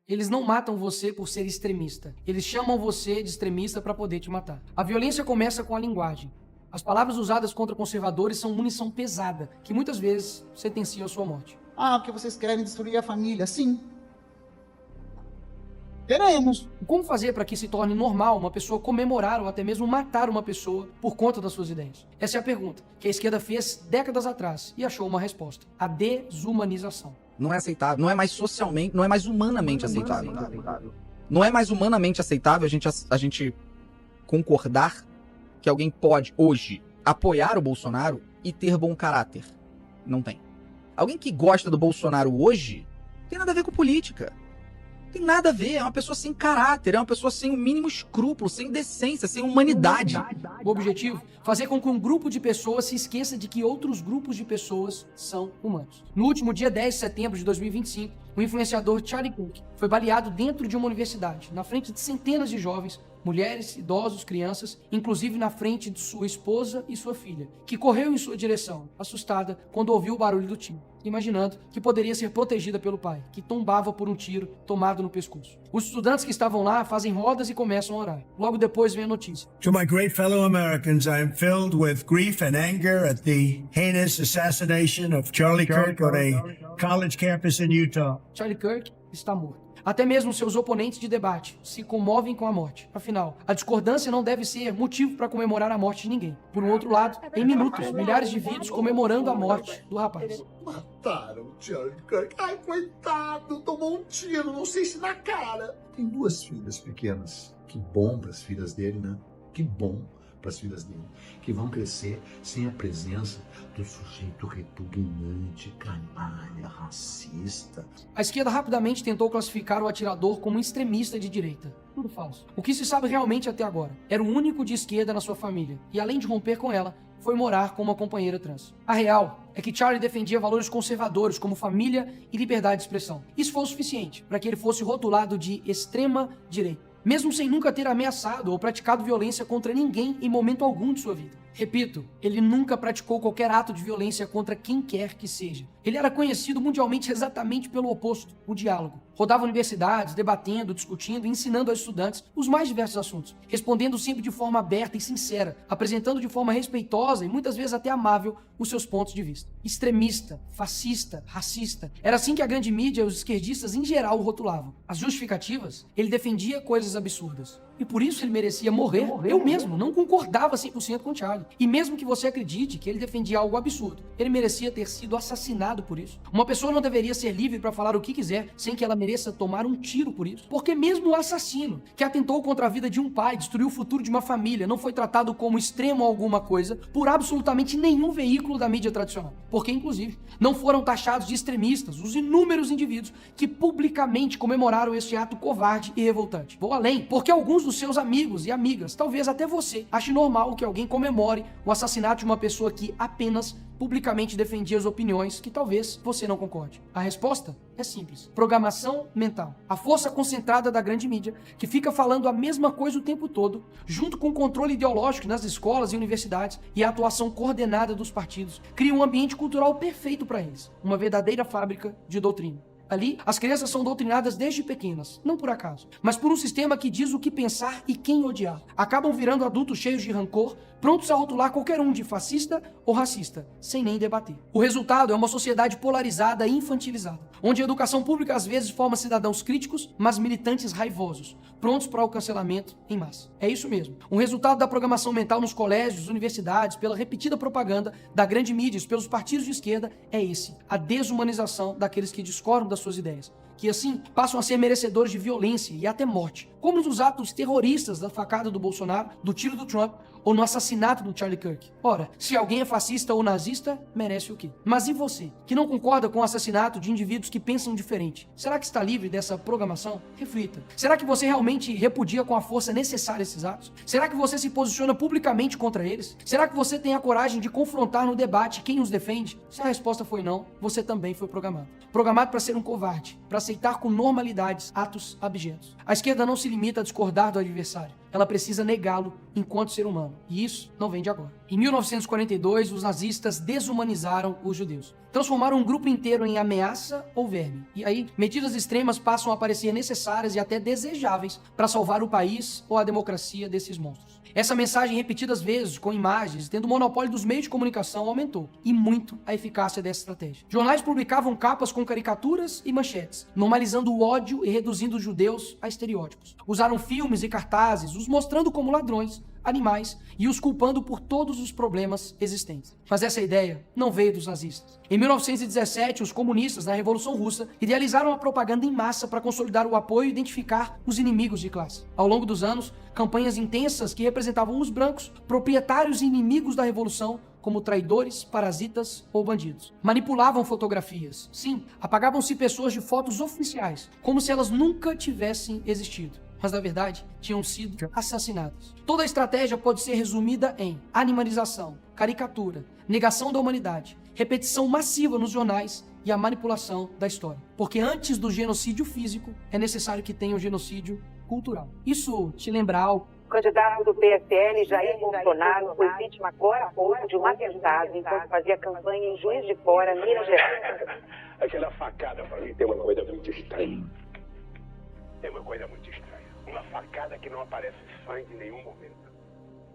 Eles não matam você por ser extremista. Eles chamam você de extremista para poder te matar. A violência começa com a linguagem. As palavras usadas contra conservadores são munição pesada, que muitas vezes sentenciam a sua morte. Porque vocês querem destruir a família. Sim. Queremos. Como fazer para que se torne normal uma pessoa comemorar ou até mesmo matar uma pessoa por conta das suas ideias? Essa é a pergunta que a esquerda fez décadas atrás e achou uma resposta: a desumanização. Não é aceitável, não é mais socialmente, não é mais humanamente aceitável. Não é mais humanamente aceitável a gente concordar que alguém pode, hoje, apoiar o Bolsonaro e ter bom caráter. Não tem. Alguém que gosta do Bolsonaro hoje não tem nada a ver com política. Tem nada a ver, é uma pessoa sem caráter, é uma pessoa sem o mínimo escrúpulo, sem decência, sem humanidade. O objetivo? Fazer com que um grupo de pessoas se esqueça de que outros grupos de pessoas são humanos. No último dia 10 de setembro de 2025, o influenciador Charlie Kirk foi baleado dentro de uma universidade, na frente de centenas de jovens, mulheres, idosos, crianças, inclusive na frente de sua esposa e sua filha, que correu em sua direção, assustada, quando ouviu o barulho do tiro, imaginando que poderia ser protegida pelo pai, que tombava por um tiro tomado no pescoço. Os estudantes que estavam lá fazem rodas e começam a orar. Logo depois vem a notícia. To my great fellow Americans, I am filled with grief and anger at the heinous assassination of Charlie Kirk on a college campus in Utah. Charlie Kirk está morto. Até mesmo seus oponentes de debate se comovem com a morte. Afinal, a discordância não deve ser motivo para comemorar a morte de ninguém. Por um outro lado, em minutos, milhares de vídeos comemorando a morte do rapaz. Mataram o Charlie Kirk. Ai, coitado, tomou um tiro, não sei se na cara. Tem 2 filhas pequenas. Que bom para as filhas dele, né? Que bom para as filhas dele. Que vão crescer sem a presença do sujeito repugnante, canalha, racista. A esquerda rapidamente tentou classificar o atirador como um extremista de direita. Tudo falso. O que se sabe realmente até agora? Era o único de esquerda na sua família. E além de romper com ela, foi morar com uma companheira trans. A real é que Charlie defendia valores conservadores como família e liberdade de expressão. Isso foi o suficiente para que ele fosse rotulado de extrema direita, mesmo sem nunca ter ameaçado ou praticado violência contra ninguém em momento algum de sua vida. Repito, ele nunca praticou qualquer ato de violência contra quem quer que seja. Ele era conhecido mundialmente exatamente pelo oposto, o diálogo. Rodava universidades, debatendo, discutindo e ensinando aos estudantes os mais diversos assuntos, respondendo sempre de forma aberta e sincera, apresentando de forma respeitosa e muitas vezes até amável os seus pontos de vista. Extremista, fascista, racista. Era assim que a grande mídia e os esquerdistas em geral o rotulavam. As justificativas? Ele defendia coisas absurdas. E por isso ele merecia morrer. Eu mesmo não concordava 100% com Charlie. E mesmo que você acredite que ele defendia algo absurdo, ele merecia ter sido assassinado por isso. Uma pessoa não deveria ser livre para falar o que quiser sem que ela mereça tomar um tiro por isso. Porque mesmo o assassino, que atentou contra a vida de um pai, destruiu o futuro de uma família, não foi tratado como extremo alguma coisa por absolutamente nenhum veículo da mídia tradicional. Porque, inclusive, não foram taxados de extremistas os inúmeros indivíduos que publicamente comemoraram este ato covarde e revoltante. Vou além, porque alguns dos seus amigos e amigas, talvez até você, ache normal que alguém comemore o assassinato de uma pessoa que apenas publicamente defendia as opiniões que talvez você não concorde. A resposta é simples: programação mental. A força concentrada da grande mídia, que fica falando a mesma coisa o tempo todo, junto com o controle ideológico nas escolas e universidades e a atuação coordenada dos partidos, cria um ambiente cultural perfeito para eles. Uma verdadeira fábrica de doutrina. Ali, as crianças são doutrinadas desde pequenas, não por acaso, mas por um sistema que diz o que pensar e quem odiar. Acabam virando adultos cheios de rancor, prontos a rotular qualquer um de fascista ou racista, sem nem debater. O resultado é uma sociedade polarizada e infantilizada, onde a educação pública às vezes forma cidadãos críticos, mas militantes raivosos, prontos para o cancelamento em massa. É isso mesmo. Um resultado da programação mental nos colégios, universidades, pela repetida propaganda da grande mídia e pelos partidos de esquerda é esse: a desumanização daqueles que discordam das suas ideias, que assim passam a ser merecedores de violência e até morte, como nos atos terroristas da facada do Bolsonaro, do tiro do Trump ou no assassinato do Charlie Kirk. Ora, se alguém é fascista ou nazista, merece o quê? Mas e você, que não concorda com o assassinato de indivíduos que pensam diferente? Será que está livre dessa programação? Reflita. Será que você realmente repudia com a força necessária esses atos? Será que você se posiciona publicamente contra eles? Será que você tem a coragem de confrontar no debate quem os defende? Se a resposta foi não, você também foi programado. Programado para ser um covarde, para aceitar com normalidade atos abjetos. A esquerda não se limita a discordar do adversário. ela precisa negá-lo enquanto ser humano. E isso não vem de agora. Em 1942, os nazistas desumanizaram os judeus. Transformaram um grupo inteiro em ameaça ou verme. E aí, medidas extremas passam a parecer necessárias e até desejáveis para salvar o país ou a democracia desses monstros. Essa mensagem, repetidas vezes, com imagens, tendo o monopólio dos meios de comunicação, aumentou. E muito a eficácia dessa estratégia. Jornais publicavam capas com caricaturas e manchetes, normalizando o ódio e reduzindo os judeus a estereótipos. Usaram filmes e cartazes, os mostrando como ladrões, animais e os culpando por todos os problemas existentes. Mas essa ideia não veio dos nazistas. Em 1917, os comunistas, na Revolução Russa, idealizaram a propaganda em massa para consolidar o apoio e identificar os inimigos de classe. Ao longo dos anos, campanhas intensas que representavam os brancos, proprietários e inimigos da Revolução, como traidores, parasitas ou bandidos. Manipulavam fotografias. Sim, apagavam-se pessoas de fotos oficiais, como se elas nunca tivessem existido. Mas, na verdade, tinham sido assassinados. Toda a estratégia pode ser resumida em animalização, caricatura, negação da humanidade, repetição massiva nos jornais e a manipulação da história. Porque antes do genocídio físico, é necessário que tenha um genocídio cultural. Isso te lembra algo? O candidato do PSL, Jair Bolsonaro, foi vítima agora há pouco de um atentado enquanto fazia campanha em Juiz de Fora, Minas Gerais. Aquela facada para mim tem uma coisa muito estranha. É uma coisa muito estranha. Uma facada que não aparece sangue em nenhum momento.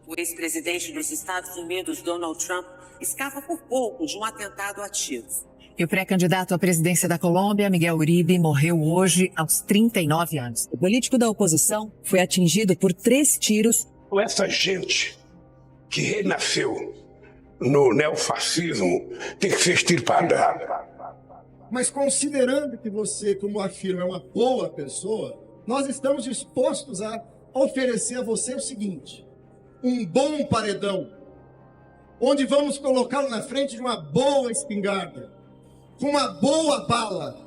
O ex-presidente dos Estados Unidos, Donald Trump, escapa por pouco de um atentado a tiros. E o pré-candidato à presidência da Colômbia, Miguel Uribe, morreu hoje aos 39 anos. O político da oposição foi atingido por 3 tiros. Essa gente que renasceu no neofascismo tem que ser extirpada. Mas considerando que você, como afirma, é uma boa pessoa, nós estamos dispostos a oferecer a você o seguinte: um bom paredão, onde vamos colocá-lo na frente de uma boa espingarda, com uma boa bala,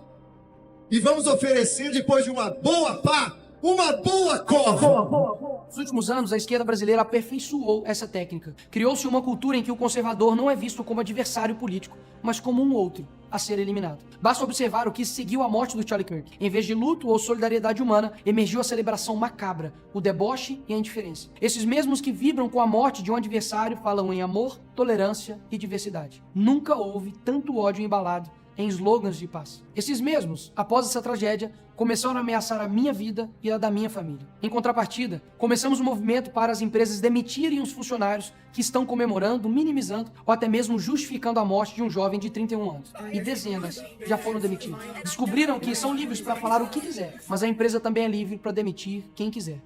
e vamos oferecer, depois de uma boa pá, uma boa cova. Nos últimos anos, a esquerda brasileira aperfeiçoou essa técnica. Criou-se uma cultura em que o conservador não é visto como adversário político, mas como um outro a ser eliminado. Basta observar o que seguiu a morte do Charlie Kirk. Em vez de luto ou solidariedade humana, emergiu a celebração macabra, o deboche e a indiferença. Esses mesmos que vibram com a morte de um adversário falam em amor, tolerância e diversidade. Nunca houve tanto ódio embalado em slogans de paz. Esses mesmos, após essa tragédia, começaram a ameaçar a minha vida e a da minha família. Em contrapartida, começamos um movimento para as empresas demitirem os funcionários que estão comemorando, minimizando ou até mesmo justificando a morte de um jovem de 31 anos. E dezenas já foram demitidos. Descobriram que são livres para falar o que quiser, mas a empresa também é livre para demitir quem quiser.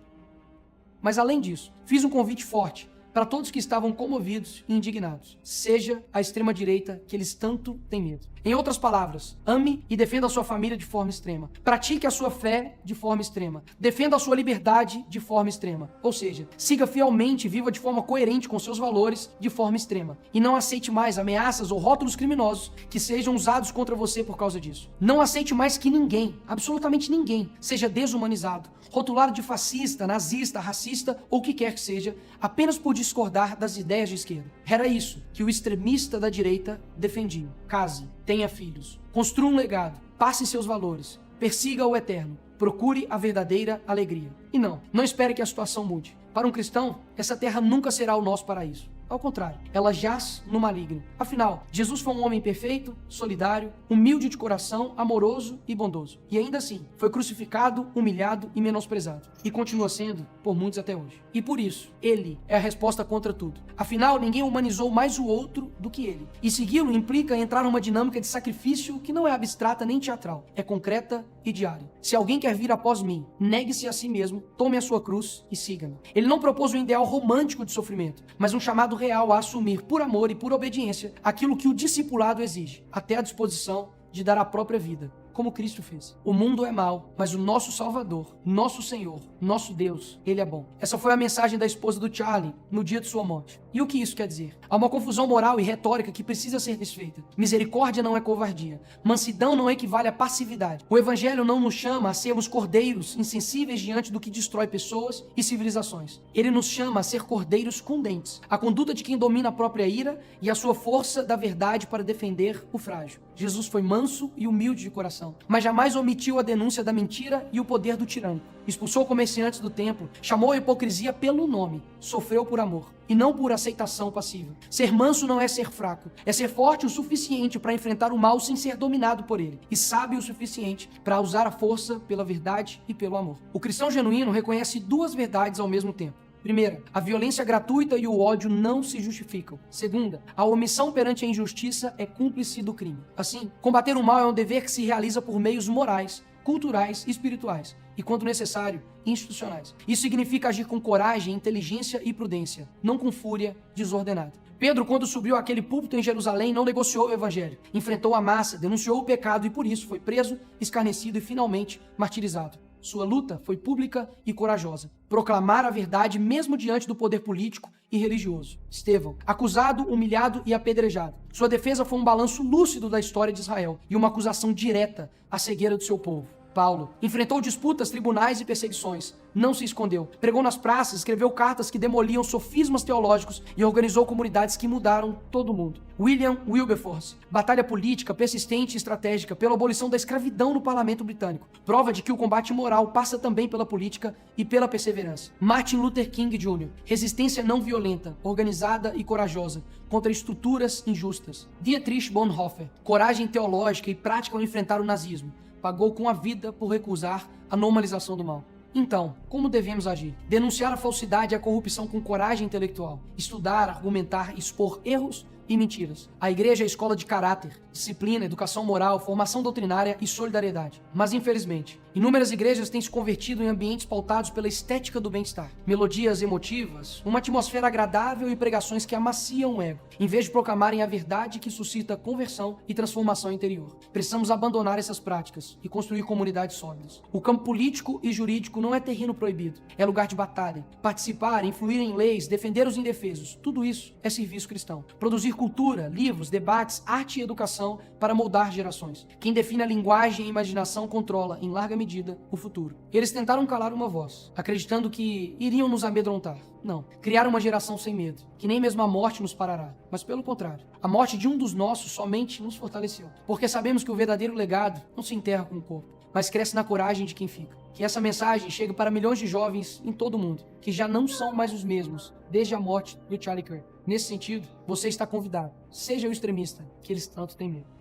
Mas além disso, fiz um convite forte para todos que estavam comovidos e indignados. Seja a extrema-direita que eles tanto têm medo. Em outras palavras, ame e defenda a sua família de forma extrema. Pratique a sua fé de forma extrema. Defenda a sua liberdade de forma extrema. Ou seja, siga fielmente e viva de forma coerente com seus valores de forma extrema. E não aceite mais ameaças ou rótulos criminosos que sejam usados contra você por causa disso. Não aceite mais que ninguém, absolutamente ninguém, seja desumanizado, rotulado de fascista, nazista, racista ou o que quer que seja, apenas por discordar das ideias de esquerda. Era isso que o extremista da direita defendia. Case, tenha filhos, construa um legado, passe seus valores, persiga o eterno, procure a verdadeira alegria. E não espere que a situação mude. Para um cristão, essa terra nunca será o nosso paraíso. Ao contrário, ela jaz no maligno. Afinal, Jesus foi um homem perfeito, solidário, humilde de coração, amoroso e bondoso. E ainda assim, foi crucificado, humilhado e menosprezado. E continua sendo por muitos até hoje. E por isso, ele é a resposta contra tudo. Afinal, ninguém humanizou mais o outro do que ele. E segui-lo implica entrar numa dinâmica de sacrifício que não é abstrata nem teatral. É concreta e diária. Se alguém quer vir após mim, negue-se a si mesmo, tome a sua cruz e siga-me. Ele não propôs um ideal romântico de sofrimento, mas um chamado real a assumir por amor e por obediência aquilo que o discipulado exige, até a disposição de dar a própria vida, como Cristo fez. O mundo é mau, mas o nosso Salvador, nosso Senhor, nosso Deus, Ele é bom. Essa foi a mensagem da esposa do Charlie no dia de sua morte. E o que isso quer dizer? Há uma confusão moral e retórica que precisa ser desfeita. Misericórdia não é covardia. Mansidão não equivale a passividade. O Evangelho não nos chama a sermos cordeiros insensíveis diante do que destrói pessoas e civilizações. Ele nos chama a ser cordeiros com dentes. A conduta de quem domina a própria ira e a sua força da verdade para defender o frágil. Jesus foi manso e humilde de coração. perseguição, mas jamais omitiu a denúncia da mentira e o poder do tirano. Expulsou comerciantes do templo, chamou a hipocrisia pelo nome, sofreu por amor e não por aceitação passiva. Ser manso não é ser fraco, é ser forte o suficiente para enfrentar o mal sem ser dominado por ele, e sábio o suficiente para usar a força pela verdade e pelo amor. O cristão genuíno reconhece duas verdades ao mesmo tempo. Primeira, a violência gratuita e o ódio não se justificam. Segunda, a omissão perante a injustiça é cúmplice do crime. Assim, combater o mal é um dever que se realiza por meios morais, culturais e espirituais, e, quando necessário, institucionais. Isso significa agir com coragem, inteligência e prudência, não com fúria desordenada. Pedro, quando subiu àquele púlpito em Jerusalém, não negociou o evangelho, enfrentou a massa, denunciou o pecado e, por isso, foi preso, escarnecido e, finalmente, martirizado. Sua luta foi pública e corajosa. Proclamar a verdade mesmo diante do poder político e religioso. Estevão, acusado, humilhado e apedrejado. Sua defesa foi um balanço lúcido da história de Israel e uma acusação direta à cegueira do seu povo. Paulo enfrentou disputas, tribunais e perseguições. Não se escondeu. Pregou nas praças, escreveu cartas que demoliam sofismas teológicos e organizou comunidades que mudaram todo mundo. William Wilberforce. Batalha política, persistente e estratégica pela abolição da escravidão no parlamento britânico. Prova de que o combate moral passa também pela política e pela perseverança. Martin Luther King Jr. Resistência não violenta, organizada e corajosa contra estruturas injustas. Dietrich Bonhoeffer. Coragem teológica e prática ao enfrentar o nazismo. Pagou com a vida por recusar a normalização do mal. Então, como devemos agir? Denunciar a falsidade e a corrupção com coragem intelectual. Estudar, argumentar, expor erros e mentiras. A igreja é a escola de caráter, disciplina, educação moral, formação doutrinária e solidariedade. Mas, infelizmente, inúmeras igrejas têm se convertido em ambientes pautados pela estética do bem-estar. Melodias emotivas, uma atmosfera agradável e pregações que amaciam o ego, em vez de proclamarem a verdade que suscita conversão e transformação interior. Precisamos abandonar essas práticas e construir comunidades sólidas. O campo político e jurídico não é terreno proibido, é lugar de batalha. Participar, influir em leis, defender os indefesos, tudo isso é serviço cristão. Produzir cultura, livros, debates, arte e educação para moldar gerações. Quem define a linguagem e a imaginação controla, em larga medida, o futuro. Eles tentaram calar uma voz, acreditando que iriam nos amedrontar. Não. Criaram uma geração sem medo, que nem mesmo a morte nos parará. Mas pelo contrário, a morte de um dos nossos somente nos fortaleceu. Porque sabemos que o verdadeiro legado não se enterra com o corpo, mas cresce na coragem de quem fica. Que essa mensagem chegue para milhões de jovens em todo o mundo, que já não são mais os mesmos, desde a morte do Charlie Kirk. Nesse sentido, você está convidado. Seja o extremista que eles tanto têm medo.